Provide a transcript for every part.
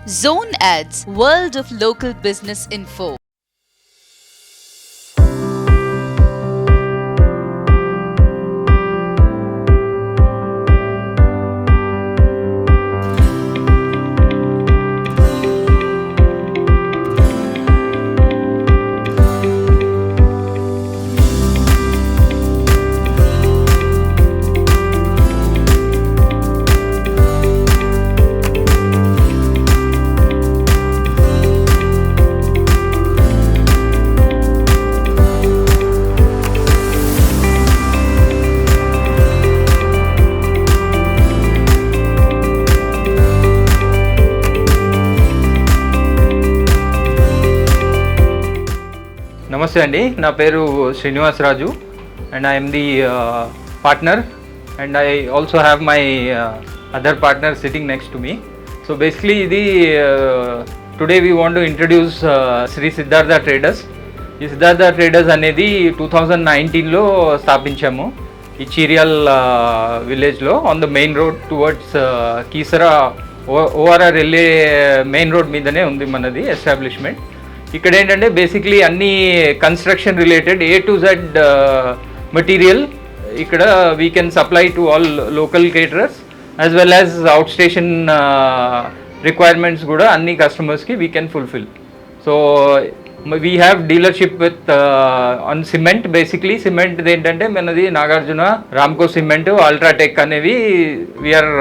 Zone Ads, World of Local Business Info. నమస్తే అండి, నా పేరు Srinivas Raju and I'm the partner and I also have my other partner sitting next to me. So basically ఇది today we want to introduce Sri Siddhartha traders. ఈ Siddhartha traders అనేది 2019లో స్థాపించాము ఈ చీరియల్ విలేజ్లో on the main road towards Keesara ORR వెళ్ళే మెయిన్ రోడ్ మీదనే ఉంది మనది ఎస్టాబ్లిష్మెంట్. ఇక్కడ ఏంటంటే బేసిక్లీ అన్ని construction related A to Z material ఇక్కడ we can supply to all local caterers as well as out station requirements కూడా అన్ని కస్టమర్స్కి we can fulfil. So we have dealership with on cement. Basically cement ఏంటంటే మనది Nagarjuna, Ramco cement, UltraTech అనేవి we are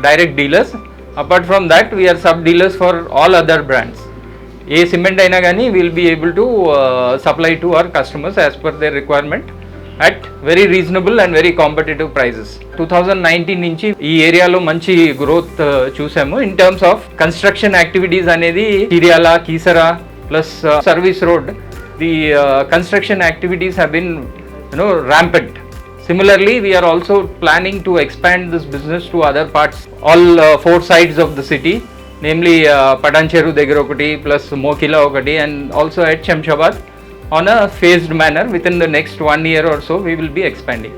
direct dealers. Apart from that we are sub dealers for all other brands. ఏ cement అయినా కానీ will be able to supply to our customers as per their requirement at very reasonable and very competitive prices. 2019 నుంచి ఈ ఏరియాలో మంచి growth చూసాము in terms of construction activities అనేది Cheeryala, Keesara plus service road. The construction activities have been rampant. Similarly, we are also planning to expand this business to other parts, all 4 sides of the city. Namely Patancheru దగ్గర ఒకటి plus Mokila ఒకటి and also at Shamshabad on a phased manner. With in the next 1 year or so we will be expanding.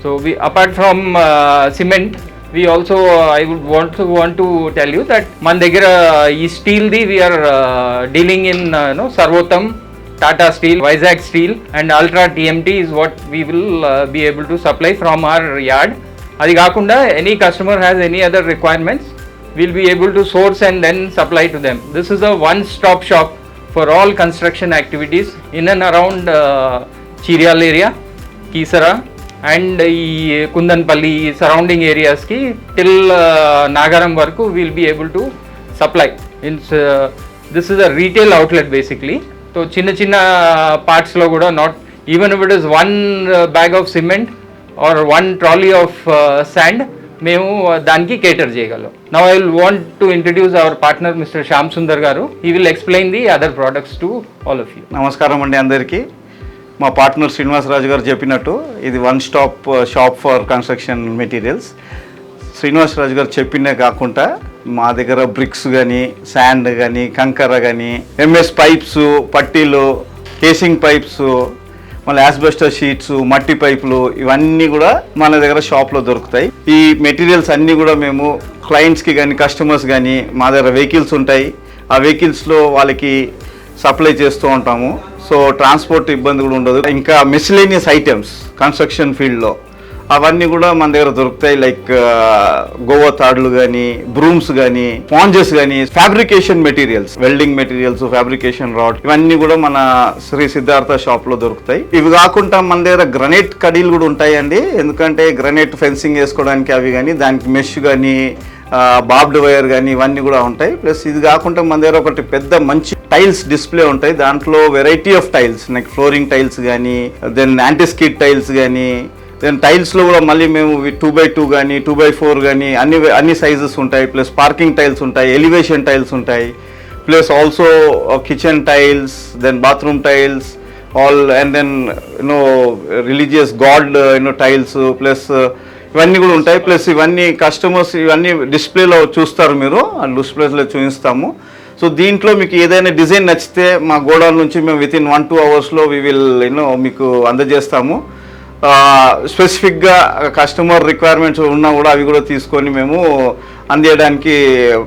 So we apart from cement we also I would want to tell you that మన దగ్గర ఈ steel the we are dealing in Sarvotam, Tata Steel, Vizag Steel and Ultra TMT is what we will be able to supply from our yard. అది కాకుండా any customer has any other requirements we'll be able to source and then supply to them. This is a one-stop shop for all construction activities in and around Chiriyal area, Kisara and Kundanpalli surrounding areas ki till Nagaram varaku we'll be able to supply. This is a retail outlet basically. So chinna parts lo kuda, not even if it is one bag of cement or one trolley of sand, మేము దానికి cater చేయగలం. Now I will want to introduce our partner mister Shyam Sundar garu. He will explain the other products to all of you. నమస్కారం అండి అందరికీ. మా partner Srinivasaraju garu చెప్పినట్టు ఇది one stop shop for construction materials. Srinivasaraju garu చెప్పినే కాకుండా మా దగ్గర బ్రిక్స్ కానీ, శాండ్ కానీ, కంకర కానీ, MS పైప్స్, పట్టీలు, కేసింగ్ పైప్స్, మళ్ళీ యాస్బెస్టర్ షీట్స్, మట్టి పైపులు ఇవన్నీ కూడా మన దగ్గర షాప్లో దొరుకుతాయి. ఈ మెటీరియల్స్ అన్నీ కూడా మేము క్లయింట్స్కి కానీ, కస్టమర్స్ కానీ మా దగ్గర వెహికల్స్ ఉంటాయి. ఆ వెహికల్స్లో వాళ్ళకి సప్లై చేస్తూ ఉంటాము. సో ట్రాన్స్పోర్ట్ ఇబ్బంది కూడా ఉండదు. ఇంకా మిస్లేనియస్ ఐటమ్స్ కన్స్ట్రక్షన్ ఫీల్డ్లో అవన్నీ కూడా మన దగ్గర దొరుకుతాయి. లైక్ గోవా తాడులు కానీ, బ్రూమ్స్ కానీ, స్పాంజెస్ కానీ, fabrication materials, welding materials, fabrication rod ఇవన్నీ కూడా మన శ్రీ సిద్ధార్థ షాప్లో దొరుకుతాయి. ఇవి కాకుండా మన దగ్గర గ్రనైట్ కడీలు కూడా ఉంటాయండి. ఎందుకంటే గ్రనైట్ ఫెన్సింగ్ వేసుకోవడానికి అవి కానీ, దానికి మెష్ కానీ, బాబ్డ్ వైర్ కానీ ఇవన్నీ కూడా ఉంటాయి. ప్లస్ ఇది కాకుండా మన దగ్గర ఒకటి పెద్ద మంచి టైల్స్ డిస్ప్లే ఉంటాయి. దాంట్లో variety of tiles like flooring tiles కానీ, దెన్ యాంటీస్కిడ్ టైల్స్ కానీ, దెన్ టైల్స్లో కూడా మళ్ళీ మేము 2x2 కానీ 2x4 కానీ అన్ని సైజెస్ ఉంటాయి. ప్లస్ పార్కింగ్ టైల్స్ ఉంటాయి, ఎలివేషన్ టైల్స్ ఉంటాయి, plus also kitchen tiles, then bathroom tiles all and then religious god tiles plus ఇవన్నీ కూడా ఉంటాయి. ప్లస్ ఇవన్నీ కస్టమర్స్ ఇవన్నీ డిస్ప్లేలో చూస్తారు, మీరు ఆ డిస్ప్లేస్లో చూపిస్తాము. సో దీంట్లో మీకు ఏదైనా డిజైన్ నచ్చితే మా గోడౌన్ నుంచి మేము వితిన్ 1-2 అవర్స్లో వి విల్ మీకు అందజేస్తాము. స్పెసిఫిక్గా కస్టమర్ రిక్వైర్మెంట్స్ ఉన్నా కూడా అవి కూడా తీసుకొని మేము అందించడానికి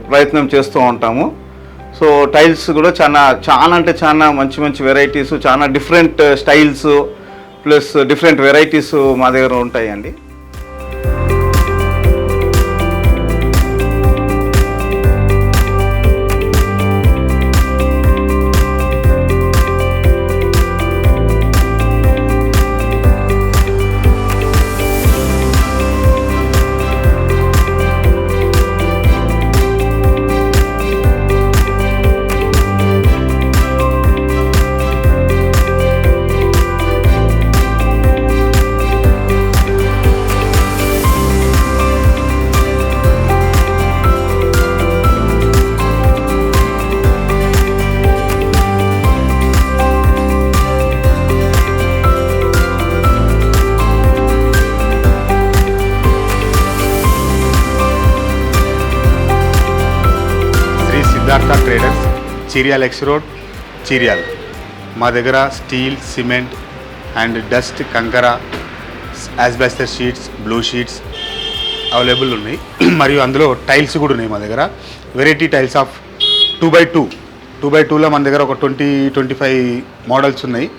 ప్రయత్నం చేస్తూ ఉంటాము. సో టైల్స్ కూడా చాలా అంటే చాలా మంచి మంచి వెరైటీస్, చాలా different styles plus different varieties మా దగ్గర ఉంటాయండి. Siddhartha traders, Cheeryal X road, Cheeryal. మా దగ్గర స్టీల్, సిమెంట్ అండ్ డస్ట్, కంకర, asbestos sheets, blue sheets available ఉన్నాయి. మరియు అందులో టైల్స్ కూడా ఉన్నాయి మా దగ్గర. Variety tiles of 2x2. 2x2లో మన దగ్గర ఒక 20-25 మోడల్స్ ఉన్నాయి.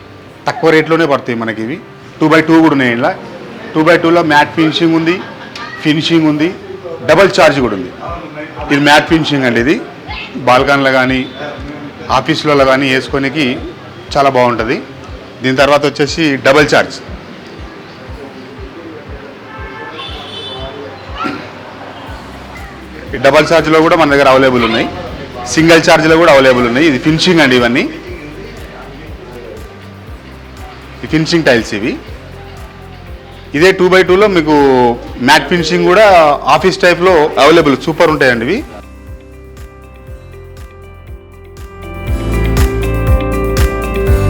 తక్కువ రేట్లోనే పడతాయి మనకి ఇవి. 2x2 కూడా ఉన్నాయి. ఇలా 2x2లో మ్యాట్ ఫినిషింగ్ ఉంది, ఫినిషింగ్ ఉంది, డబల్ ఛార్జ్ కూడా ఉంది. ఇది మ్యాట్ ఫినిషింగ్ అండి. ఇది బాల్కనీలో కానీ ఆఫీసులలో కానీ వేసుకోనికి చాలా బాగుంటుంది. దీని తర్వాత వచ్చేసి డబల్ ఛార్జ్. ఈ డబల్ ఛార్జ్లో కూడా మన దగ్గర అవైలబుల్ ఉన్నాయి. సింగిల్ ఛార్జ్లో కూడా అవైలబుల్ ఉన్నాయి. ఇది ఫినిషింగ్ అండి. ఇవన్నీ ఈ ఫినిషింగ్ టైల్స్ ఇవి. ఇదే 2x2లో మీకు మ్యాట్ ఫినిషింగ్ కూడా ఆఫీస్ టైప్లో అవైలబుల్, సూపర్ ఉంటాయండి ఇవి.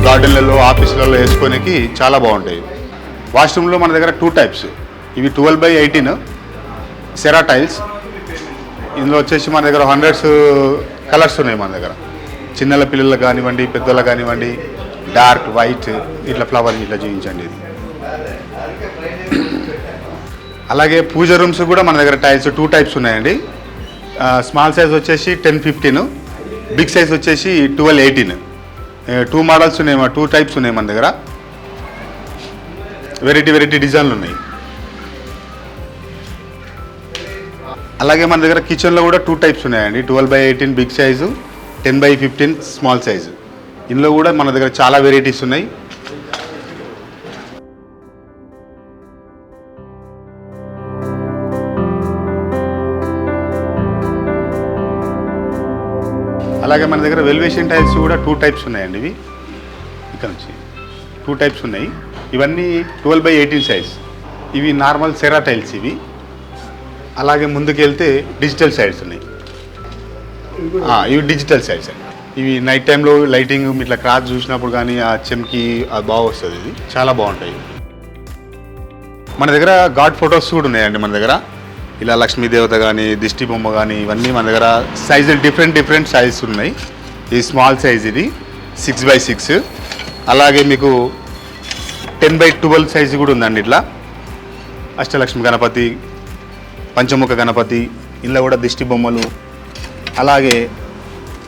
గార్డెన్లలో, ఆఫీసులలో వేసుకోనికి చాలా బాగుంటాయి. వాష్రూమ్లో మన దగ్గర 2 టైప్స్. ఇవి 12x18 సెరా టైల్స్. ఇందులో వచ్చేసి మన దగ్గర 100 కలర్స్ ఉన్నాయి మన దగ్గర. చిన్నల పిల్లలకు కానివ్వండి, పెద్దలకు కానివ్వండి, డార్క్, వైట్, ఇట్లా ఫ్లవర్ ఇట్లా చూపించండి. ఇది అలాగే పూజ రూమ్స్ కూడా మన దగ్గర టైల్స్ 2 టైప్స్ ఉన్నాయండి. స్మాల్ సైజ్ వచ్చేసి 10-15, బిగ్ సైజ్ వచ్చేసి 12-18. 2 మోడల్స్ ఉన్నాయి, 2 టైప్స్ ఉన్నాయి మన దగ్గర. వెరైటీ డిజైన్లు ఉన్నాయి. అలాగే మన దగ్గర కిచెన్లో కూడా 2 టైప్స్ ఉన్నాయండి. 12x18 big size, 10x15 small size. ఇందులో కూడా మన దగ్గర చాలా వెరైటీస్ ఉన్నాయి. అలాగే మన దగ్గర వెల్వేషన్ టైల్స్ కూడా 2 టైప్స్ ఉన్నాయండి. ఇవి ఇక్కడ నుంచి 2 టైప్స్ ఉన్నాయి. ఇవన్నీ 12x18 సైజ్. ఇవి నార్మల్ సెరా టైల్స్ ఇవి. అలాగే ముందుకు వెళ్తే డిజిటల్ సైడ్స్ ఉన్నాయి. ఇవి డిజిటల్ సైడ్స్ అండి. ఇవి నైట్ టైంలో లైటింగ్ ఇట్లా క్రాస్ చూసినప్పుడు కానీ ఆ చెమ్కి అది బాగా వస్తుంది. ఇది చాలా బాగుంటాయి. మన దగ్గర గాడ్ ఫొటోస్ కూడా ఉన్నాయండి. మన దగ్గర ఇలా లక్ష్మీదేవత కానీ, దిష్టి బొమ్మ కానీ, ఇవన్నీ మన దగ్గర సైజులు డిఫరెంట్ సైజెస్ ఉన్నాయి. ఇది స్మాల్ సైజ్, ఇది 6x6. అలాగే మీకు 10x12 సైజు కూడా ఉందండి. ఇట్లా అష్టలక్ష్మి గణపతి, పంచముఖ గణపతి, ఇందులో కూడా దిష్టి బొమ్మలు. అలాగే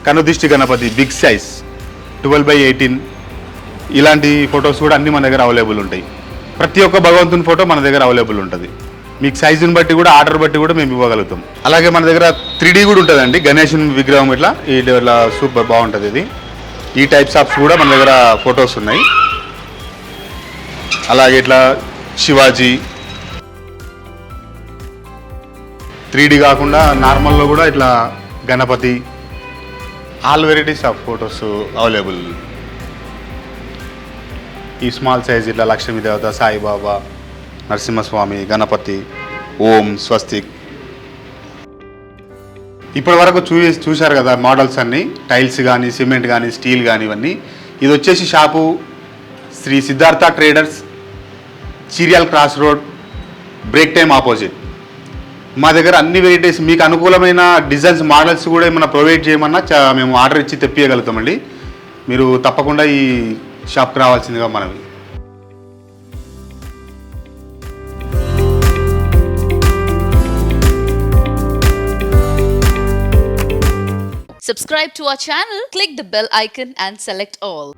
కనుదిష్టి గణపతి బిగ్ సైజ్ 12x18. ఇలాంటి ఫొటోస్ కూడా అన్నీ మన దగ్గర అవైలబుల్ ఉంటాయి. ప్రతి ఒక్క భగవంతుని ఫోటో మన దగ్గర అవైలబుల్ ఉంటుంది. మీకు సైజుని బట్టి కూడా, ఆర్డర్ బట్టి కూడా మేము ఇవ్వగలుగుతాం. అలాగే మన దగ్గర 3D కూడా ఉంటుందండి. గణేశుని విగ్రహం ఇట్లా సూపర్ బాగుంటుంది. ఇది ఈ టైప్స్ ఆఫ్ కూడా మన దగ్గర ఫొటోస్ ఉన్నాయి. అలాగే ఇట్లా శివాజీ 3D కాకుండా నార్మల్లో కూడా ఇట్లా Ganapati, all varieties of photos available. ఈ స్మాల్ సైజ్ ఇట్లా లక్ష్మీదేవత, సాయిబాబా, నరసింహస్వామి, గణపతి, ఓం, స్వస్తిక్. ఇప్పటి వరకు చూశారు కదా మోడల్స్ అన్నీ. టైల్స్ కానీ, సిమెంట్ కానీ, స్టీల్ కానీ, ఇవన్నీ. ఇది వచ్చేసి shop Shri Siddhartha traders, Cheeryal cross road, break time opposite. మా దగ్గర అన్ని వెరైటీస్, మీకు అనుకూలమైన డిజైన్స్, మోడల్స్ కూడా ఏమైనా ప్రొవైడ్ చేయమన్నా మేము ఆర్డర్ ఇచ్చి తెప్పియగలుగుతామండి. మీరు తప్పకుండా ఈ షాప్కి రావాల్సిందిగా మనవి. subscribe to our channel, click the bell icon and select all.